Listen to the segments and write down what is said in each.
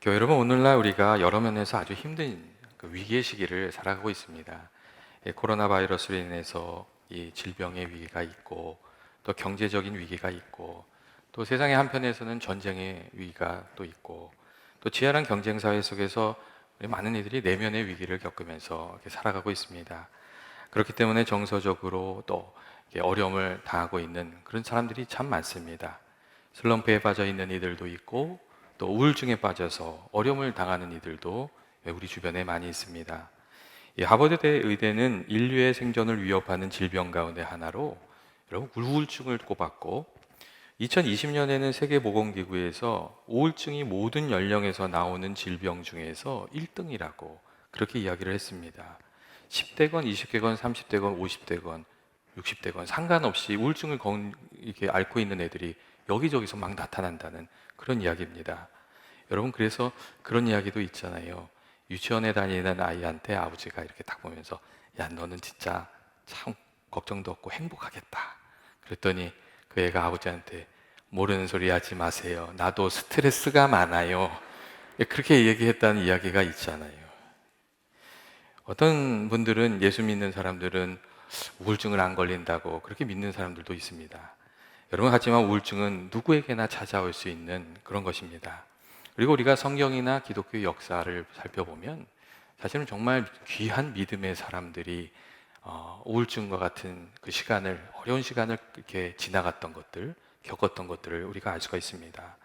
교회 여러분, 오늘날 우리가 여러 면에서 아주 힘든 위기의 시기를 살아가고 있습니다. 코로나 바이러스로 인해서 이 질병의 위기가 있고, 또 경제적인 위기가 있고, 또 세상의 한편에서는 전쟁의 위기가 또 있고, 또 치열한 경쟁 사회 속에서 우리 많은 이들이 내면의 위기를 겪으면서 이렇게 살아가고 있습니다. 그렇기 때문에 정서적으로 또 이렇게 어려움을 당하고 있는 그런 사람들이 참 많습니다. 슬럼프에 빠져 있는 이들도 있고, 또 우울증에 빠져서 어려움을 당하는 이들도 우리 주변에 많이 있습니다. 이 하버드대 의대는 인류의 생존을 위협하는 질병 가운데 하나로 여러분 우울증을 꼽았고, 2020년에는 세계보건기구에서 우울증이 모든 연령에서 나오는 질병 중에서 1등이라고 그렇게 이야기를 했습니다. 10대건, 20대건, 30대건, 50대건, 60대건 상관없이 우울증을 이렇게 앓고 있는 애들이 여기저기서 막 나타난다는 그런 이야기입니다. 여러분, 그래서 그런 이야기도 있잖아요. 유치원에 다니는 아이한테 아버지가 이렇게 딱 보면서, 야, 너는 진짜 참 걱정도 없고 행복하겠다. 그랬더니 그 애가 아버지한테, 모르는 소리 하지 마세요. 나도 스트레스가 많아요. 그렇게 얘기했다는 이야기가 있잖아요. 어떤 분들은, 예수 믿는 사람들은 우울증을 안 걸린다고 그렇게 믿는 사람들도 있습니다. 여러분, 하지만 우울증은 누구에게나 찾아올 수 있는 그런 것입니다. 그리고 우리가 성경이나 기독교 역사를 살펴보면 사실은 정말 귀한 믿음의 사람들이 우울증과 같은 그 시간을, 어려운 시간을 이렇게 지나갔던 것들, 겪었던 것들을 우리가 알 수가 있습니다.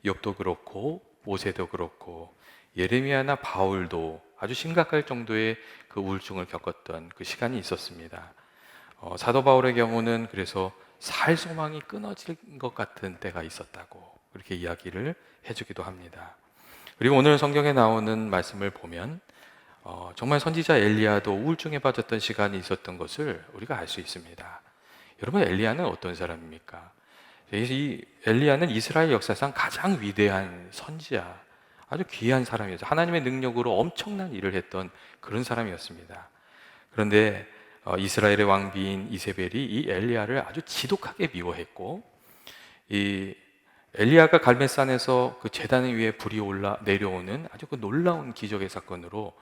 욥도 그렇고 모세도 그렇고 예레미야나 바울도 아주 심각할 정도의 그 우울증을 겪었던 그 시간이 있었습니다. 사도 바울의 경우는 그래서 살 소망이 끊어질 것 같은 때가 있었다고 그렇게 이야기를 해주기도 합니다. 그리고 오늘 성경에 나오는 말씀을 보면 정말 선지자 엘리야도 우울증에 빠졌던 시간이 있었던 것을 우리가 알 수 있습니다. 여러분, 엘리야는 어떤 사람입니까? 이 엘리야는 이스라엘 역사상 가장 위대한 선지자, 아주 귀한 사람이었죠. 하나님의 능력으로 엄청난 일을 했던 그런 사람이었습니다. 그런데 이스라엘의 왕비인 이세벨이 이 엘리야를 아주 지독하게 미워했고, 이 엘리야가 갈멜산에서 그 제단 위에 불이 내려오는 아주 그 놀라운 기적의 사건으로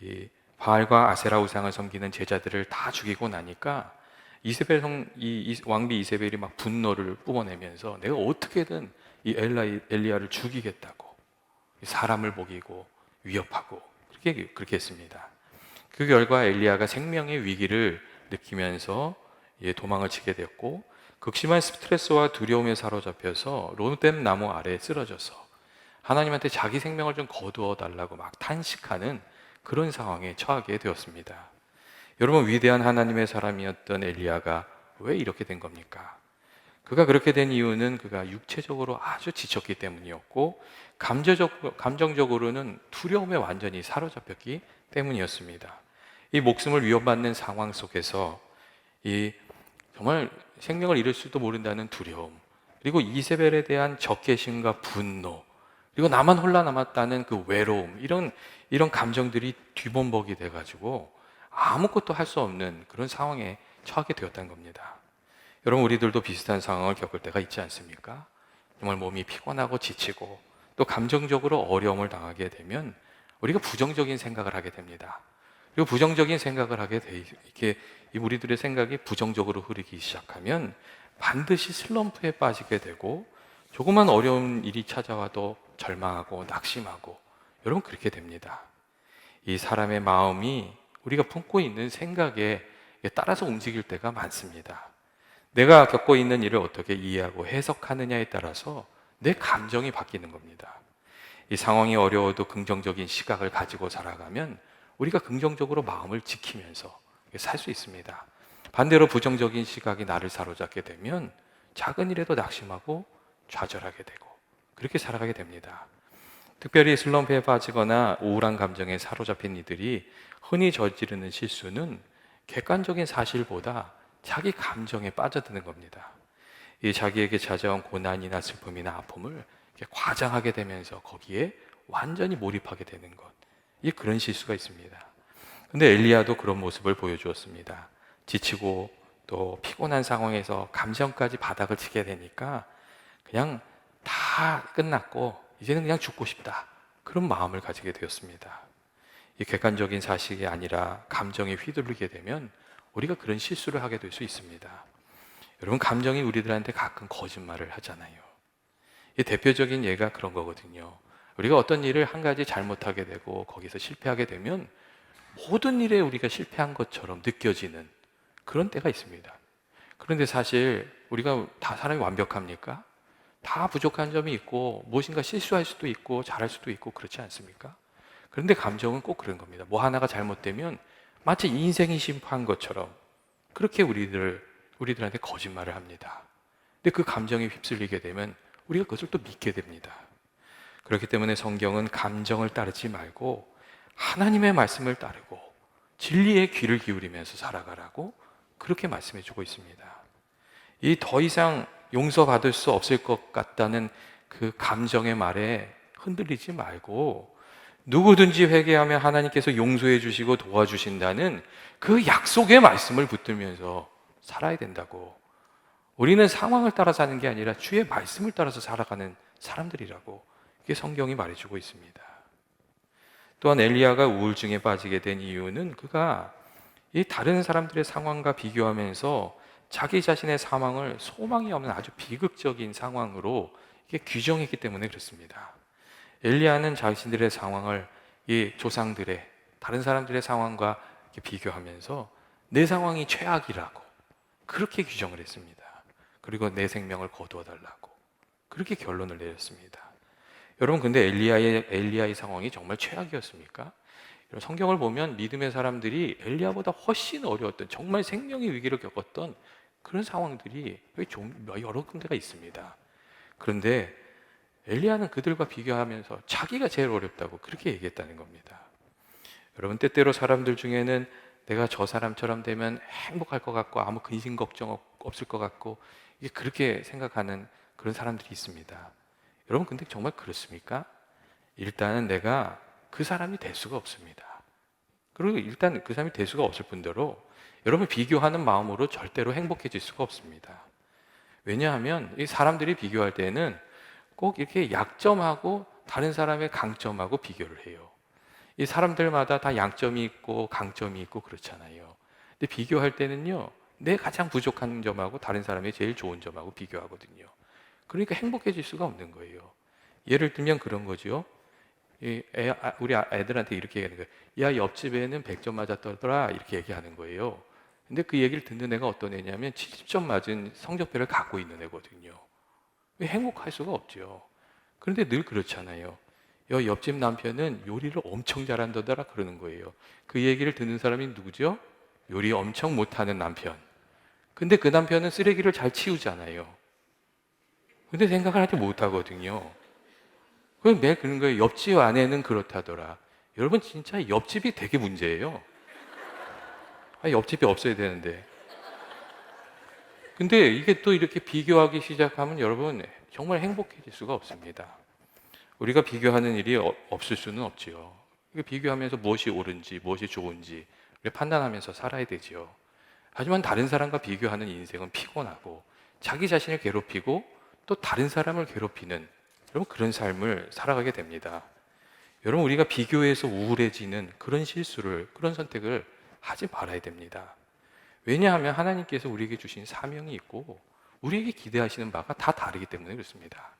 이 바알과 아세라 우상을 섬기는 제자들을 다 죽이고 나니까 이 왕비 이세벨이 막 분노를 뿜어내면서 내가 어떻게든 이 엘리야를 죽이겠다고 사람을 먹이고 위협하고 그렇게 했습니다. 그 결과 엘리야가 생명의 위기를 느끼면서 도망을 치게 됐고, 극심한 스트레스와 두려움에 사로잡혀서 로뎀 나무 아래에 쓰러져서 하나님한테 자기 생명을 좀 거두어 달라고 막 탄식하는 그런 상황에 처하게 되었습니다. 여러분, 위대한 하나님의 사람이었던 엘리야가 왜 이렇게 된 겁니까? 그가 그렇게 된 이유는 그가 육체적으로 아주 지쳤기 때문이었고, 감정적으로는 두려움에 완전히 사로잡혔기 때문이었습니다. 이 목숨을 위협받는 상황 속에서 이 정말 생명을 잃을 수도 모른다는 두려움, 그리고 이세벨에 대한 적개심과 분노, 그리고 나만 홀라 남았다는 그 외로움, 이런 감정들이 뒤범벅이 돼가지고 아무것도 할 수 없는 그런 상황에 처하게 되었다는 겁니다. 여러분, 우리들도 비슷한 상황을 겪을 때가 있지 않습니까? 정말 몸이 피곤하고 지치고 또 감정적으로 어려움을 당하게 되면 우리가 부정적인 생각을 하게 됩니다. 그리고 부정적인 생각을 이렇게 우리들의 생각이 부정적으로 흐르기 시작하면 반드시 슬럼프에 빠지게 되고, 조그만 어려운 일이 찾아와도 절망하고 낙심하고, 여러분, 그렇게 됩니다. 이 사람의 마음이 우리가 품고 있는 생각에 따라서 움직일 때가 많습니다. 내가 겪고 있는 일을 어떻게 이해하고 해석하느냐에 따라서 내 감정이 바뀌는 겁니다. 이 상황이 어려워도 긍정적인 시각을 가지고 살아가면 우리가 긍정적으로 마음을 지키면서 살 수 있습니다. 반대로 부정적인 시각이 나를 사로잡게 되면 작은 일에도 낙심하고 좌절하게 되고 그렇게 살아가게 됩니다. 특별히 슬럼프에 빠지거나 우울한 감정에 사로잡힌 이들이 흔히 저지르는 실수는 객관적인 사실보다 자기 감정에 빠져드는 겁니다. 이 자기에게 찾아온 고난이나 슬픔이나 아픔을 과장하게 되면서 거기에 완전히 몰입하게 되는 것, 그런 실수가 있습니다. 근데 엘리야도 그런 모습을 보여주었습니다. 지치고 또 피곤한 상황에서 감정까지 바닥을 치게 되니까 그냥 다 끝났고 이제는 그냥 죽고 싶다, 그런 마음을 가지게 되었습니다. 이 객관적인 사실이 아니라 감정에 휘둘리게 되면 우리가 그런 실수를 하게 될 수 있습니다. 여러분, 감정이 우리들한테 가끔 거짓말을 하잖아요. 이 대표적인 예가 그런 거거든요. 우리가 어떤 일을 한 가지 잘못하게 되고 거기서 실패하게 되면 모든 일에 우리가 실패한 것처럼 느껴지는 그런 때가 있습니다. 그런데 사실 우리가 다 사람이 완벽합니까? 다 부족한 점이 있고 무엇인가 실수할 수도 있고 잘할 수도 있고 그렇지 않습니까? 그런데 감정은 꼭 그런 겁니다. 뭐 하나가 잘못되면 마치 인생이 심판 것처럼 그렇게 우리들한테 거짓말을 합니다. 근데 그 감정에 휩쓸리게 되면 우리가 그것을 또 믿게 됩니다. 그렇기 때문에 성경은 감정을 따르지 말고 하나님의 말씀을 따르고 진리의 귀를 기울이면서 살아가라고 그렇게 말씀해 주고 있습니다. 이 더 이상 용서받을 수 없을 것 같다는 그 감정의 말에 흔들리지 말고 누구든지 회개하면 하나님께서 용서해 주시고 도와주신다는 그 약속의 말씀을 붙들면서 살아야 된다고. 우리는 상황을 따라 사는 게 아니라 주의 말씀을 따라서 살아가는 사람들이라고 이게 성경이 말해주고 있습니다. 또한 엘리야가 우울증에 빠지게 된 이유는 그가 이 다른 사람들의 상황과 비교하면서 자기 자신의 상황을 소망이 없는 아주 비극적인 상황으로 이게 규정했기 때문에 그렇습니다. 엘리야는 자신들의 상황을 이 조상들의 다른 사람들의 상황과 비교하면서 내 상황이 최악이라고 그렇게 규정을 했습니다. 그리고 내 생명을 거두어 달라고 그렇게 결론을 내렸습니다. 여러분, 근데 엘리야의 상황이 정말 최악이었습니까? 성경을 보면 믿음의 사람들이 엘리야보다 훨씬 어려웠던 정말 생명의 위기를 겪었던 그런 상황들이 여러 군데가 있습니다. 그런데 엘리야는 그들과 비교하면서 자기가 제일 어렵다고 그렇게 얘기했다는 겁니다. 여러분, 때때로 사람들 중에는 내가 저 사람처럼 되면 행복할 것 같고 아무 근심 걱정 없을 것 같고 이게 그렇게 생각하는 그런 사람들이 있습니다. 여러분, 근데 정말 그렇습니까? 일단은 내가 그 사람이 될 수가 없습니다. 그리고 일단 그 사람이 될 수가 없을 뿐더러 여러분, 비교하는 마음으로 절대로 행복해질 수가 없습니다. 왜냐하면 이 사람들이 비교할 때는 꼭 이렇게 약점하고 다른 사람의 강점하고 비교를 해요. 이 사람들마다 다 양점이 있고 강점이 있고 그렇잖아요. 근데 비교할 때는요, 내 가장 부족한 점하고 다른 사람의 제일 좋은 점하고 비교하거든요. 그러니까 행복해질 수가 없는 거예요. 예를 들면 그런 거죠. 우리 애들한테 이렇게 얘기하는 거예요. 야, 옆집에는 100점 맞았더라 이렇게 얘기하는 거예요. 근데 그 얘기를 듣는 애가 어떤 애냐면 70점 맞은 성적표를 갖고 있는 애거든요. 왜 행복할 수가 없죠. 그런데 늘 그렇잖아요. 옆집 남편은 요리를 엄청 잘한다더라 그러는 거예요. 그 얘기를 듣는 사람이 누구죠? 요리 엄청 못하는 남편. 근데 그 남편은 쓰레기를 잘 치우잖아요. 근데 생각을 하지 못하거든요. 그럼 매일 그런 거예요. 옆집 아내는 그렇다더라. 여러분, 진짜 옆집이 되게 문제예요. 옆집이 없어야 되는데. 근데 이게 또 이렇게 비교하기 시작하면 여러분 정말 행복해질 수가 없습니다. 우리가 비교하는 일이 없을 수는 없지요. 비교하면서 무엇이 옳은지 무엇이 좋은지 판단하면서 살아야 되지요. 하지만 다른 사람과 비교하는 인생은 피곤하고 자기 자신을 괴롭히고 또 다른 사람을 괴롭히는 여러분 그런 삶을 살아가게 됩니다. 여러분, 우리가 비교해서 우울해지는 그런 실수를 그런 선택을 하지 말아야 됩니다. 왜냐하면 하나님께서 우리에게 주신 사명이 있고 우리에게 기대하시는 바가 다 다르기 때문에 그렇습니다.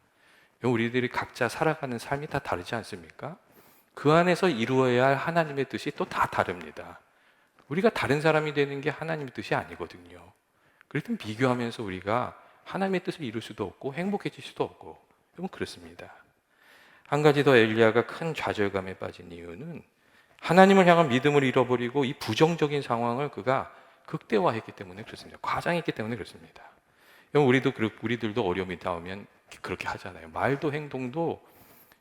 우리들이 각자 살아가는 삶이 다 다르지 않습니까? 그 안에서 이루어야 할 하나님의 뜻이 또 다 다릅니다. 우리가 다른 사람이 되는 게 하나님의 뜻이 아니거든요. 그렇다면 비교하면서 우리가 하나님의 뜻을 이룰 수도 없고 행복해질 수도 없고 여러분 그렇습니다. 한 가지 더 엘리야가 큰 좌절감에 빠진 이유는 하나님을 향한 믿음을 잃어버리고 이 부정적인 상황을 그가 극대화했기 때문에 그렇습니다. 과장했기 때문에 그렇습니다. 우리들도 어려움이 닿으면 그렇게 하잖아요. 말도 행동도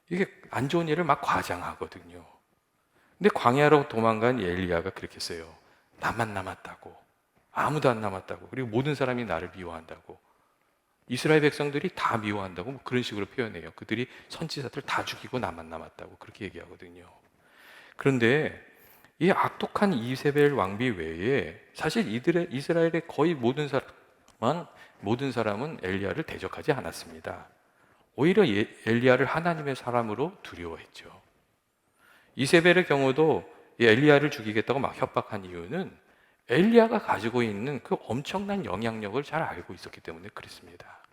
이게 안 좋은 일을 막 과장하거든요. 근데 광야로 도망간 엘리야가 그렇게 했어요. 나만 남았다고. 아무도 안 남았다고. 그리고 모든 사람이 나를 미워한다고. 이스라엘 백성들이 다 미워한다고 뭐 그런 식으로 표현해요. 그들이 선지자들 다 죽이고 나만 남았다고 그렇게 얘기하거든요. 그런데 이 악독한 이세벨 왕비 외에 사실 이스라엘의 거의 모든 사람은 엘리야를 대적하지 않았습니다. 오히려 엘리야를 하나님의 사람으로 두려워했죠. 이세벨의 경우도 이 엘리야를 죽이겠다고 막 협박한 이유는 엘리야가 가지고 있는 그 엄청난 영향력을 잘 알고 있었기 때문에 그랬습니다.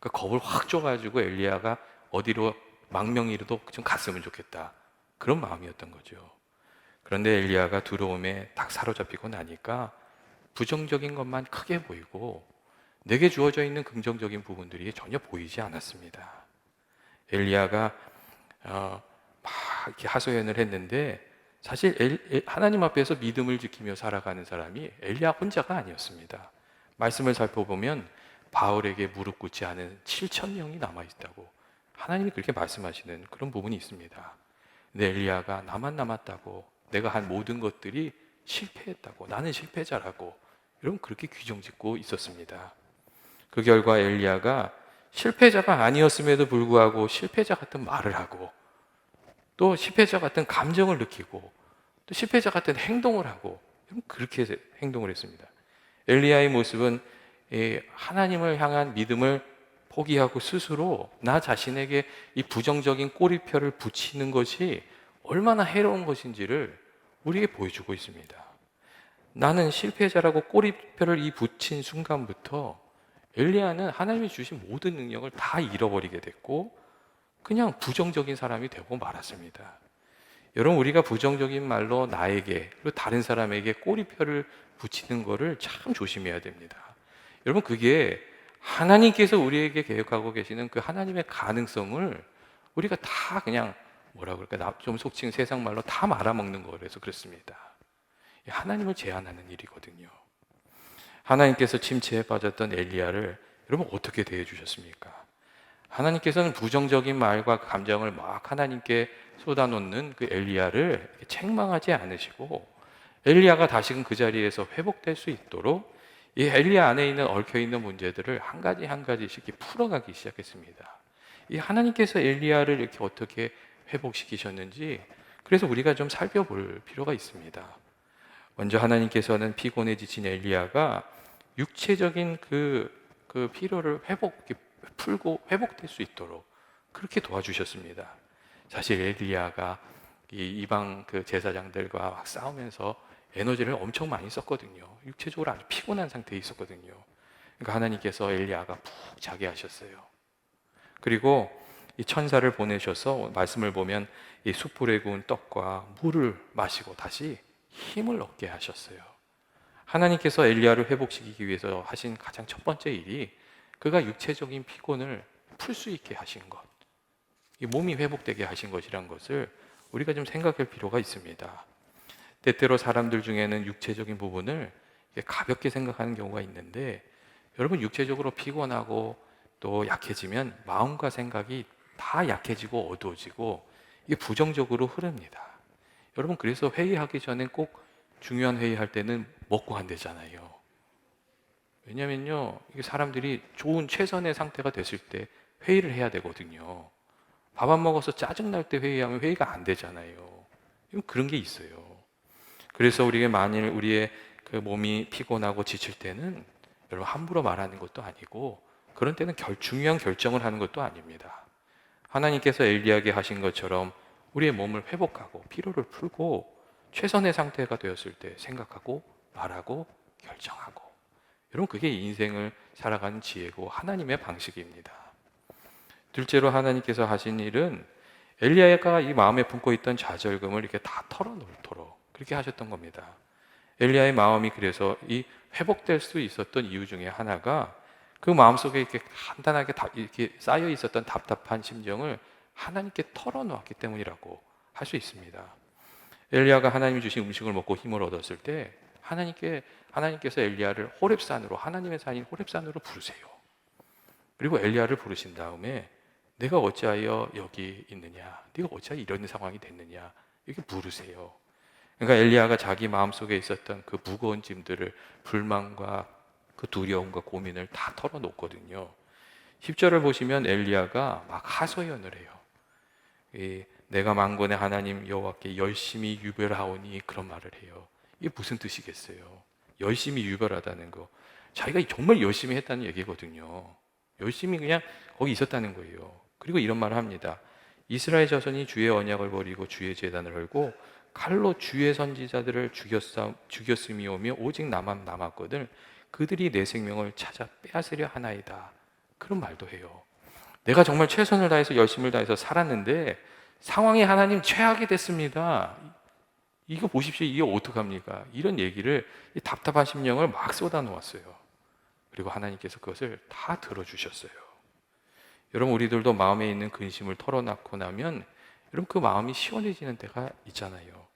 그 겁을 확 줘가지고 엘리야가 어디로 망명이라도 좀 갔으면 좋겠다, 그런 마음이었던 거죠. 그런데 엘리야가 두려움에 딱 사로잡히고 나니까 부정적인 것만 크게 보이고 내게 주어져 있는 긍정적인 부분들이 전혀 보이지 않았습니다. 엘리야가 막 이렇게 하소연을 했는데 사실 하나님 앞에서 믿음을 지키며 살아가는 사람이 엘리야 혼자가 아니었습니다. 말씀을 살펴보면 바울에게 무릎 꿇지 않은 7천 명이 남아있다고 하나님이 그렇게 말씀하시는 그런 부분이 있습니다. 근데 엘리야가 나만 남았다고, 내가 한 모든 것들이 실패했다고, 나는 실패자라고, 여러분 그렇게 규정짓고 있었습니다. 그 결과 엘리야가 실패자가 아니었음에도 불구하고 실패자 같은 말을 하고, 또 실패자 같은 감정을 느끼고, 또 실패자 같은 행동을 하고, 그렇게 행동을 했습니다. 엘리야의 모습은 하나님을 향한 믿음을 포기하고 스스로 나 자신에게 이 부정적인 꼬리표를 붙이는 것이 얼마나 해로운 것인지를 우리에게 보여주고 있습니다. 나는 실패자라고 꼬리표를 붙인 순간부터 엘리야는 하나님이 주신 모든 능력을 다 잃어버리게 됐고 그냥 부정적인 사람이 되고 말았습니다. 여러분, 우리가 부정적인 말로 나에게 그리고 다른 사람에게 꼬리표를 붙이는 것을 참 조심해야 됩니다. 여러분, 그게 하나님께서 우리에게 계획하고 계시는 그 하나님의 가능성을 우리가 다 그냥 뭐라 그럴까, 좀 속칭 세상 말로 다 말아먹는 거라서 그렇습니다. 하나님을 제한하는 일이거든요. 하나님께서 침체에 빠졌던 엘리야를 여러분 어떻게 대해 주셨습니까? 하나님께서는 부정적인 말과 감정을 막 하나님께 쏟아놓는 그 엘리야를 책망하지 않으시고 엘리야가 다시금 그 자리에서 회복될 수 있도록 이 엘리야 안에 있는 얽혀있는 문제들을 한 가지 한 가지씩 이렇게 풀어가기 시작했습니다. 이 하나님께서 엘리야를 이렇게 어떻게 회복시키셨는지, 그래서 우리가 좀 살펴볼 필요가 있습니다. 먼저 하나님께서는 피곤해 지친 엘리야가 육체적인 그 피로를 풀고 회복될 수 있도록 그렇게 도와주셨습니다. 사실 엘리야가 이방 그 제사장들과 막 싸우면서 에너지를 엄청 많이 썼거든요. 육체적으로 아주 피곤한 상태에 있었거든요. 그러니까 하나님께서 엘리야가 푹 자게 하셨어요. 그리고 이 천사를 보내셔서 말씀을 보면 이 숯불에 구운 떡과 물을 마시고 다시 힘을 얻게 하셨어요. 하나님께서 엘리야를 회복시키기 위해서 하신 가장 첫 번째 일이 그가 육체적인 피곤을 풀 수 있게 하신 것, 이 몸이 회복되게 하신 것이란 것을 우리가 좀 생각할 필요가 있습니다. 때때로 사람들 중에는 육체적인 부분을 가볍게 생각하는 경우가 있는데, 여러분 육체적으로 피곤하고 또 약해지면 마음과 생각이 다 약해지고 어두워지고 이게 부정적으로 흐릅니다. 여러분, 그래서 회의하기 전에 꼭 중요한 회의할 때는 먹고 한대잖아요. 왜냐면요, 이게 사람들이 좋은 최선의 상태가 됐을 때 회의를 해야 되거든요. 밥 안 먹어서 짜증날 때 회의하면 회의가 안 되잖아요. 그런 게 있어요. 그래서 우리가 만일 우리의 그 몸이 피곤하고 지칠 때는 여러분 함부로 말하는 것도 아니고 그런 때는 중요한 결정을 하는 것도 아닙니다. 하나님께서 엘리야에게 하신 것처럼 우리의 몸을 회복하고 피로를 풀고 최선의 상태가 되었을 때 생각하고 말하고 결정하고, 여러분 그게 인생을 살아가는 지혜고 하나님의 방식입니다. 둘째로 하나님께서 하신 일은 엘리야가 이 마음에 품고 있던 좌절감을 이렇게 다 털어놓도록 그렇게 하셨던 겁니다. 엘리야의 마음이 그래서 이 회복될 수 있었던 이유 중에 하나가 그 마음속에 이렇게 간단하게 이렇게 쌓여 있었던 답답한 심정을 하나님께 털어놓았기 때문이라고 할 수 있습니다. 엘리야가 하나님이 주신 음식을 먹고 힘을 얻었을 때 하나님께서 엘리야를 호렙산으로, 하나님의 산인 호렙산으로 부르세요. 그리고 엘리야를 부르신 다음에 내가 어찌하여 여기 있느냐, 네가 어찌하여 이런 상황이 됐느냐, 이렇게 물으세요. 그러니까 엘리야가 자기 마음속에 있었던 그 무거운 짐들을, 불만과 그 두려움과 고민을 다 털어놓거든요. 10절을 보시면 엘리야가 막 하소연을 해요. 내가 만군의 하나님 여호와께 열심히 유별하오니, 그런 말을 해요. 이게 무슨 뜻이겠어요? 열심히 유별하다는 거, 자기가 정말 열심히 했다는 얘기거든요. 열심히 그냥 거기 있었다는 거예요. 그리고 이런 말을 합니다. 이스라엘 자손이 주의 언약을 버리고 주의 제단을 헐고 칼로 주의 선지자들을 죽였음이오며 오직 나만 남았거든 그들이 내 생명을 찾아 빼앗으려 하나이다. 그런 말도 해요. 내가 정말 최선을 다해서 열심을 다해서 살았는데 상황이 하나님 최악이 됐습니다. 이거 보십시오. 이게 어떡합니까? 이런 얘기를, 이 답답한 심령을 막 쏟아 놓았어요. 그리고 하나님께서 그것을 다 들어주셨어요. 여러분, 우리들도 마음에 있는 근심을 털어놓고 나면 여러분 그 마음이 시원해지는 때가 있잖아요.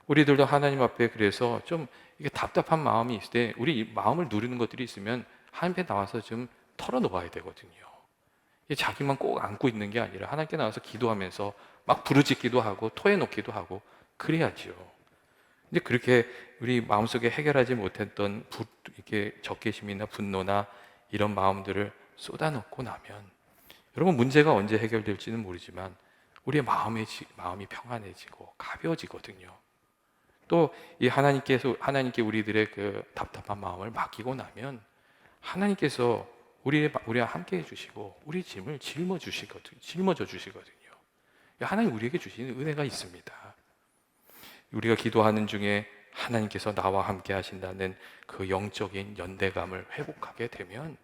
우리들도 하나님 앞에 그래서 좀 이게 답답한 마음이 있을 때 우리 마음을 누르는 것들이 있으면 하나님 앞에 나와서 좀 털어놓아야 되거든요. 자기만 꼭 안고 있는 게 아니라 하나님께 나와서 기도하면서 막 부르짖기도 하고 토해놓기도 하고 그래야지요. 근데 그렇게 우리 마음속에 해결하지 못했던 이렇게 적개심이나 분노나 이런 마음들을 쏟아놓고 나면 여러분 문제가 언제 해결될지는 모르지만 우리의 마음이 평안해지고 가벼워지거든요. 또 이 하나님께 우리들의 그 답답한 마음을 맡기고 나면 하나님께서 우리와 함께 해주시고 우리 짐을 짊어져 주시거든요. 하나님 우리에게 주시는 은혜가 있습니다. 우리가 기도하는 중에 하나님께서 나와 함께 하신다는 그 영적인 연대감을 회복하게 되면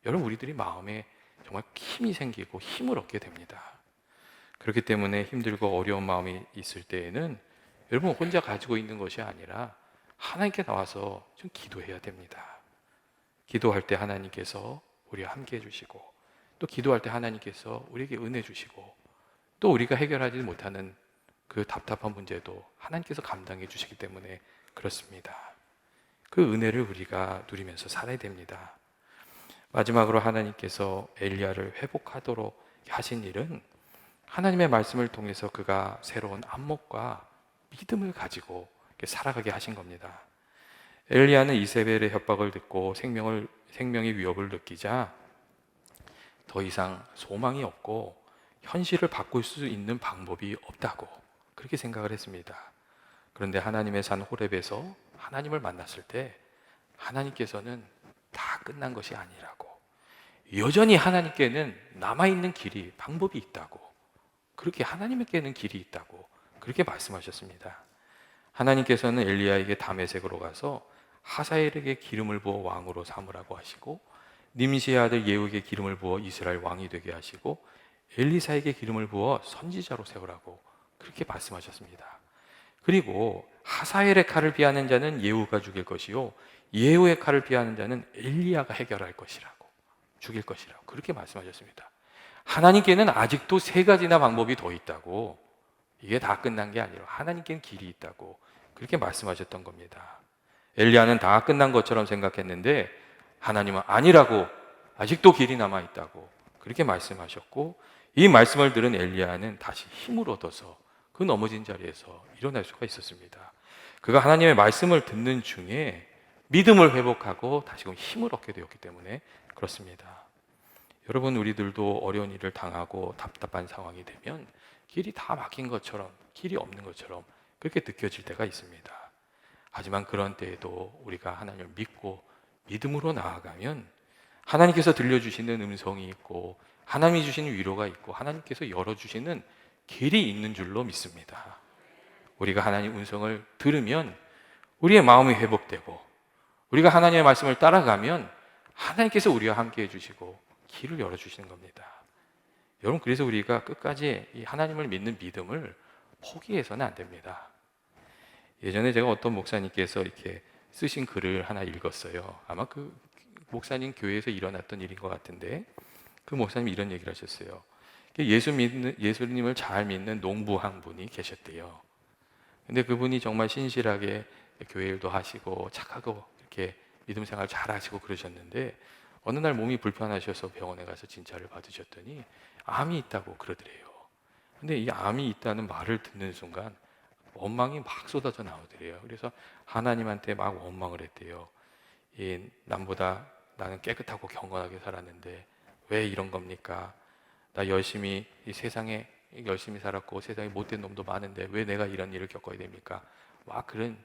여러분 우리들이 마음에 정말 힘이 생기고 힘을 얻게 됩니다. 그렇기 때문에 힘들고 어려운 마음이 있을 때에는 여러분 혼자 가지고 있는 것이 아니라 하나님께 나와서 좀 기도해야 됩니다. 기도할 때 하나님께서 우리와 함께 해주시고 또 기도할 때 하나님께서 우리에게 은혜 주시고 또 우리가 해결하지 못하는 그 답답한 문제도 하나님께서 감당해 주시기 때문에 그렇습니다. 그 은혜를 우리가 누리면서 살아야 됩니다. 마지막으로 하나님께서 엘리야를 회복하도록 하신 일은 하나님의 말씀을 통해서 그가 새로운 안목과 믿음을 가지고 살아가게 하신 겁니다. 엘리야는 이세벨의 협박을 듣고 생명의 위협을 느끼자 더 이상 소망이 없고 현실을 바꿀 수 있는 방법이 없다고 그렇게 생각을 했습니다. 그런데 하나님의 산 호렙에서 하나님을 만났을 때 하나님께서는 다 끝난 것이 아니라고, 여전히 하나님께는 남아있는 방법이 있다고, 그렇게 하나님께는 길이 있다고 그렇게 말씀하셨습니다. 하나님께서는 엘리야에게 다메섹으로 가서 하사엘에게 기름을 부어 왕으로 삼으라고 하시고 님시의 아들 예후에게 기름을 부어 이스라엘 왕이 되게 하시고 엘리사에게 기름을 부어 선지자로 세우라고 그렇게 말씀하셨습니다. 그리고 하사엘의 칼을 피하는 자는 예후가 죽일 것이요 예후의 칼을 피하는 자는 엘리야가 해결할 것이라고, 죽일 것이라고 그렇게 말씀하셨습니다. 하나님께는 아직도 3가지나 방법이 더 있다고, 이게 다 끝난 게 아니라 하나님께는 길이 있다고 그렇게 말씀하셨던 겁니다. 엘리야는 다 끝난 것처럼 생각했는데 하나님은 아니라고, 아직도 길이 남아있다고 그렇게 말씀하셨고, 이 말씀을 들은 엘리야는 다시 힘을 얻어서 그 넘어진 자리에서 일어날 수가 있었습니다. 그가 하나님의 말씀을 듣는 중에 믿음을 회복하고 다시금 힘을 얻게 되었기 때문에 그렇습니다. 여러분, 우리들도 어려운 일을 당하고 답답한 상황이 되면 길이 다 막힌 것처럼, 길이 없는 것처럼 그렇게 느껴질 때가 있습니다. 하지만 그런 때에도 우리가 하나님을 믿고 믿음으로 나아가면 하나님께서 들려주시는 음성이 있고 하나님이 주시는 위로가 있고 하나님께서 열어주시는 길이 있는 줄로 믿습니다. 우리가 하나님 음성을 들으면 우리의 마음이 회복되고 우리가 하나님의 말씀을 따라가면 하나님께서 우리와 함께 해주시고 길을 열어주시는 겁니다. 여러분, 그래서 우리가 끝까지 이 하나님을 믿는 믿음을 포기해서는 안 됩니다. 예전에 제가 어떤 목사님께서 이렇게 쓰신 글을 하나 읽었어요. 아마 그 목사님 교회에서 일어났던 일인 것 같은데 그 목사님이 이런 얘기를 하셨어요. 예수님을 잘 믿는 농부 한 분이 계셨대요. 근데 그분이 정말 신실하게 교회 일도 하시고 착하고 이렇게 믿음 생활 잘 하시고 그러셨는데 어느 날 몸이 불편하셔서 병원에 가서 진찰을 받으셨더니 암이 있다고 그러더래요. 근데 이 암이 있다는 말을 듣는 순간 원망이 막 쏟아져 나오더래요. 그래서 하나님한테 막 원망을 했대요. 남보다 나는 깨끗하고 경건하게 살았는데 왜 이런 겁니까? 나 열심히 이 세상에 열심히 살았고 세상에 못된 놈도 많은데 왜 내가 이런 일을 겪어야 됩니까? 막 그런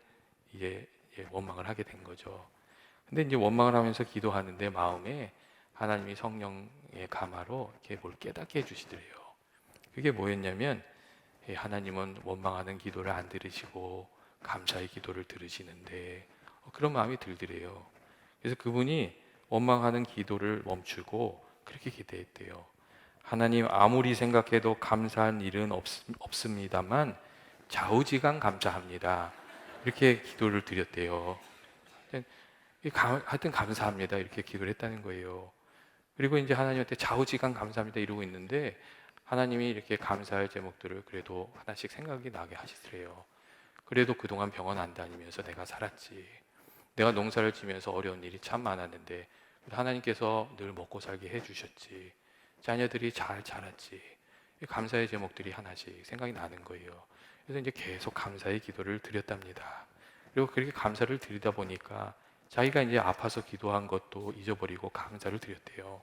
이제 원망을 하게 된 거죠. 근데 이제 원망을 하면서 기도하는데 마음에 하나님이 성령의 감화로 이렇게 뭘 깨닫게 해주시더래요. 그게 뭐였냐면 하나님은 원망하는 기도를 안 들으시고 감사의 기도를 들으시는데 그런 마음이 들더래요. 그래서 그분이 원망하는 기도를 멈추고 그렇게 기도했대요. 하나님, 아무리 생각해도 감사한 일은 없습니다만 좌우지간 감사합니다. 이렇게 기도를 드렸대요. 하여튼 감사합니다. 이렇게 기도를 했다는 거예요. 그리고 이제 하나님한테 좌우지간 감사합니다 이러고 있는데 하나님이 이렇게 감사할 제목들을 그래도 하나씩 생각이 나게 하시더래요. 그래도 그동안 병원 안 다니면서 내가 살았지. 내가 농사를 지면서 어려운 일이 참 많았는데 하나님께서 늘 먹고 살게 해주셨지. 자녀들이 잘 자랐지. 감사의 제목들이 하나씩 생각이 나는 거예요. 그래서 이제 계속 감사의 기도를 드렸답니다. 그리고 그렇게 감사를 드리다 보니까 자기가 이제 아파서 기도한 것도 잊어버리고 감사를 드렸대요.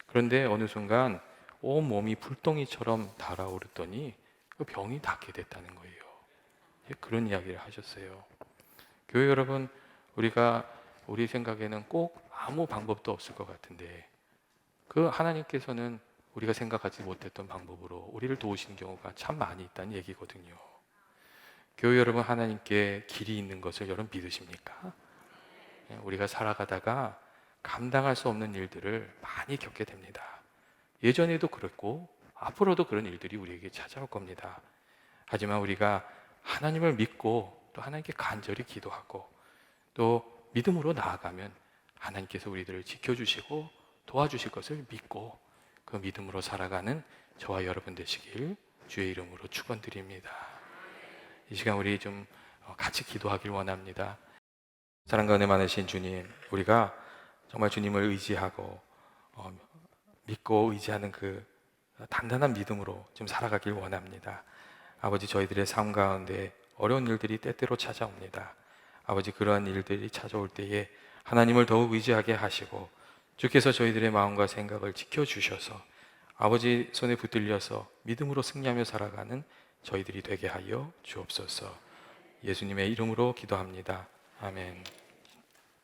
그런데 어느 순간 온 몸이 불덩이처럼 달아오르더니 그 병이 낫게 됐다는 거예요. 그런 이야기를 하셨어요. 교회 여러분, 우리 생각에는 꼭 아무 방법도 없을 것 같은데 그 하나님께서는 우리가 생각하지 못했던 방법으로 우리를 도우시는 경우가 참 많이 있다는 얘기거든요. 교회 여러분, 하나님께 길이 있는 것을 여러분 믿으십니까? 우리가 살아가다가 감당할 수 없는 일들을 많이 겪게 됩니다. 예전에도 그랬고 앞으로도 그런 일들이 우리에게 찾아올 겁니다. 하지만 우리가 하나님을 믿고 또 하나님께 간절히 기도하고 또 믿음으로 나아가면 하나님께서 우리들을 지켜주시고 도와주실 것을 믿고 그 믿음으로 살아가는 저와 여러분 되시길 주의 이름으로 축원드립니다. 이 시간 우리 좀 같이 기도하길 원합니다. 사랑과 은혜 많으신 주님, 우리가 정말 주님을 의지하고 믿고 의지하는 그 단단한 믿음으로 좀 살아가길 원합니다. 아버지, 저희들의 삶 가운데 어려운 일들이 때때로 찾아옵니다. 아버지, 그러한 일들이 찾아올 때에 하나님을 더욱 의지하게 하시고 주께서 저희들의 마음과 생각을 지켜주셔서 아버지 손에 붙들려서 믿음으로 승리하며 살아가는 저희들이 되게 하여 주옵소서. 예수님의 이름으로 기도합니다. 아멘.